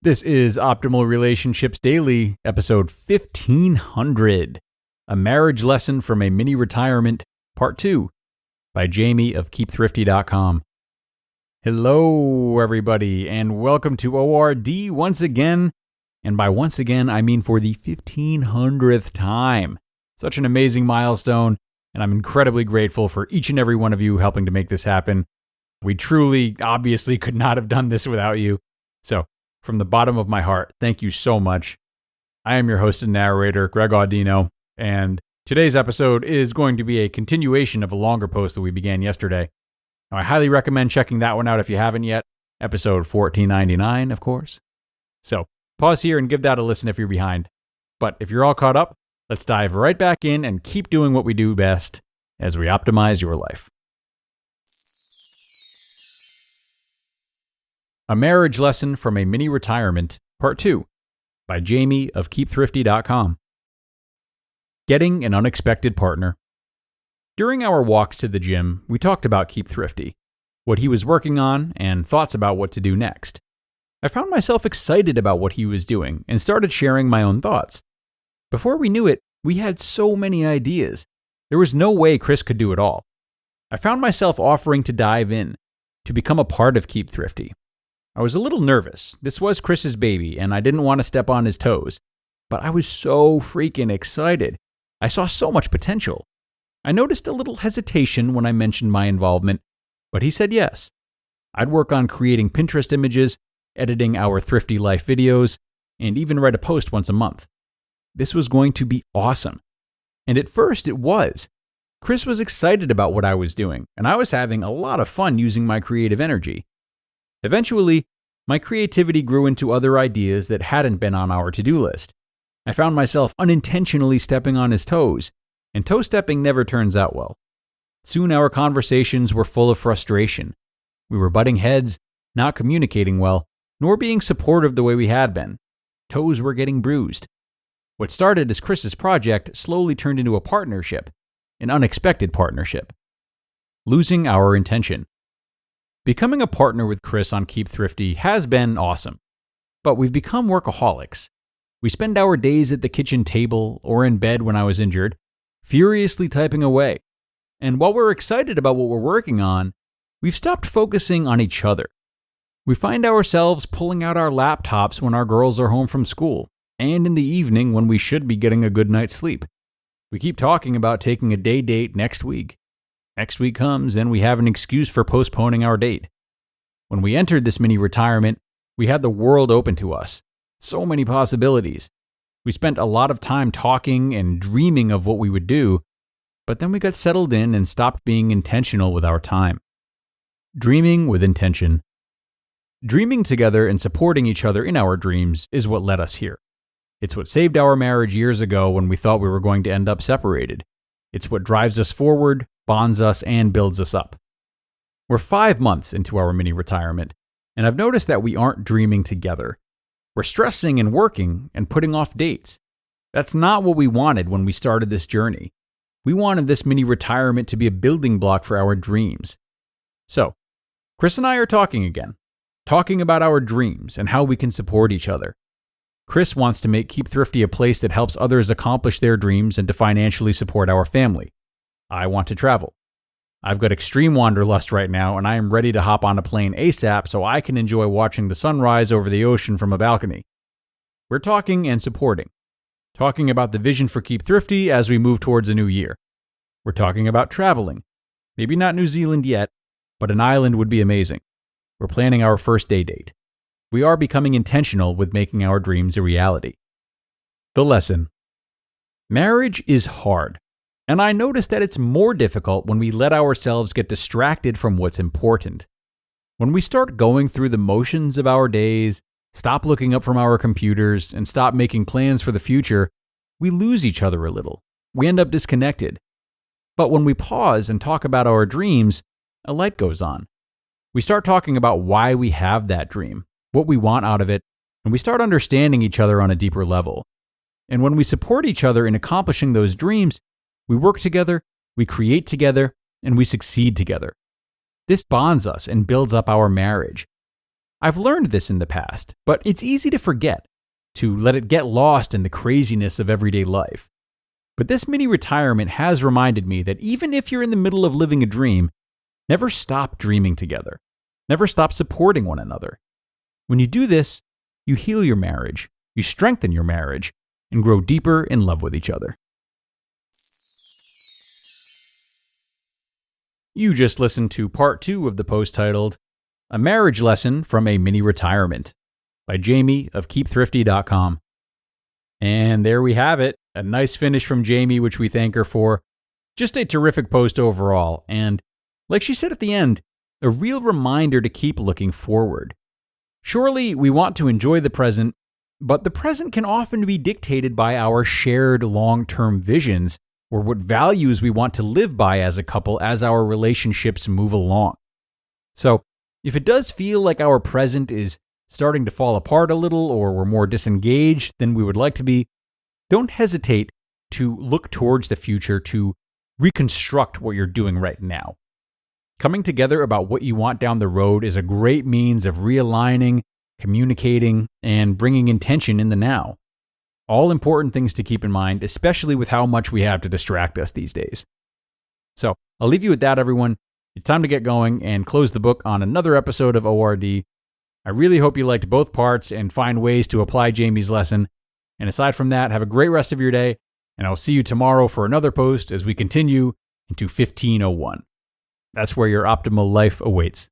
This is Optimal Relationships Daily, episode 1500, A Marriage Lesson from a Mini Retirement, Part 2, by Jaime of KeepThrifty.com. Hello, everybody, and welcome to ORD once again. And by once again, I mean for the 1500th time. Such an amazing milestone, and I'm incredibly grateful for each and every one of you helping to make this happen. We truly, obviously, could not have done this without you. So, from the bottom of my heart, thank you so much. I am your host and narrator, Greg Audino, and today's episode is going to be a continuation of a longer post that we began yesterday. Now, I highly recommend checking that one out if you haven't yet. Episode 1499, of course. So, pause here and give that a listen if you're behind. But if you're all caught up, let's dive right back in and keep doing what we do best as we optimize your life. A Marriage Lesson from a Mini Retirement, Part 2, by Jaime of KeepThrifty.com. Getting an Unexpected Partner. During our walks to the gym, we talked about Keep Thrifty, what he was working on, and thoughts about what to do next. I found myself excited about what he was doing and started sharing my own thoughts. Before we knew it, we had so many ideas. There was no way Chris could do it all. I found myself offering to dive in, to become a part of Keep Thrifty. I was a little nervous. This was Chris's baby, and I didn't want to step on his toes. But I was so freaking excited. I saw so much potential. I noticed a little hesitation when I mentioned my involvement, but he said yes. I'd work on creating Pinterest images, editing our Thrifty Life videos, and even write a post once a month. This was going to be awesome. And at first it was. Chris was excited about what I was doing, and I was having a lot of fun using my creative energy. Eventually, my creativity grew into other ideas that hadn't been on our to-do list. I found myself unintentionally stepping on his toes, and toe-stepping never turns out well. Soon our conversations were full of frustration. We were butting heads, not communicating well, nor being supportive the way we had been. Toes were getting bruised. What started as Chris's project slowly turned into a partnership, an unexpected partnership. Losing our intention. Becoming a partner with Chris on Keep Thrifty has been awesome, but we've become workaholics. We spend our days at the kitchen table or in bed when I was injured, furiously typing away. And while we're excited about what we're working on, we've stopped focusing on each other. We find ourselves pulling out our laptops when our girls are home from school, and in the evening when we should be getting a good night's sleep. We keep talking about taking a day date next week. Next week comes, and we have an excuse for postponing our date. When we entered this mini retirement, we had the world open to us. So many possibilities. We spent a lot of time talking and dreaming of what we would do, but then we got settled in and stopped being intentional with our time. Dreaming with intention. Dreaming together and supporting each other in our dreams is what led us here. It's what saved our marriage years ago when we thought we were going to end up separated. It's what drives us forward, bonds us, and builds us up. We're 5 months into our mini retirement, and I've noticed that we aren't dreaming together. We're stressing and working and putting off dates. That's not what we wanted when we started this journey. We wanted this mini retirement to be a building block for our dreams. So, Chris and I are talking again, talking about our dreams and how we can support each other. Chris wants to make Keep Thrifty a place that helps others accomplish their dreams and to financially support our family. I want to travel. I've got extreme wanderlust right now, and I am ready to hop on a plane ASAP so I can enjoy watching the sunrise over the ocean from a balcony. We're talking and supporting. Talking about the vision for Keep Thrifty as we move towards a new year. We're talking about traveling. Maybe not New Zealand yet, but an island would be amazing. We're planning our first day date. We are becoming intentional with making our dreams a reality. The lesson. Marriage is hard, and I noticed that it's more difficult when we let ourselves get distracted from what's important. When we start going through the motions of our days, stop looking up from our computers, and stop making plans for the future, we lose each other a little. We end up disconnected. But when we pause and talk about our dreams, a light goes on. We start talking about why we have that dream, what we want out of it, and we start understanding each other on a deeper level. And when we support each other in accomplishing those dreams, we work together, we create together, and we succeed together. This bonds us and builds up our marriage. I've learned this in the past, but it's easy to forget, to let it get lost in the craziness of everyday life. But this mini retirement has reminded me that even if you're in the middle of living a dream, never stop dreaming together. Never stop supporting one another. When you do this, you heal your marriage, you strengthen your marriage, and grow deeper in love with each other. You just listened to part 2 of the post titled, A Marriage Lesson from a Mini Retirement by Jaime of KeepThrifty.com. And there we have it. A nice finish from Jaime, which we thank her for. Just a terrific post overall. And like she said at the end, a real reminder to keep looking forward. Surely we want to enjoy the present, but the present can often be dictated by our shared long-term visions or what values we want to live by as a couple as our relationships move along. So, if it does feel like our present is starting to fall apart a little or we're more disengaged than we would like to be, don't hesitate to look towards the future to reconstruct what you're doing right now. Coming together about what you want down the road is a great means of realigning, communicating, and bringing intention in the now. All important things to keep in mind, especially with how much we have to distract us these days. So, I'll leave you with that, everyone. It's time to get going and close the book on another episode of ORD. I really hope you liked both parts and find ways to apply Jaime's lesson. And aside from that, have a great rest of your day, and I'll see you tomorrow for another post as we continue into 1501. That's where your optimal life awaits.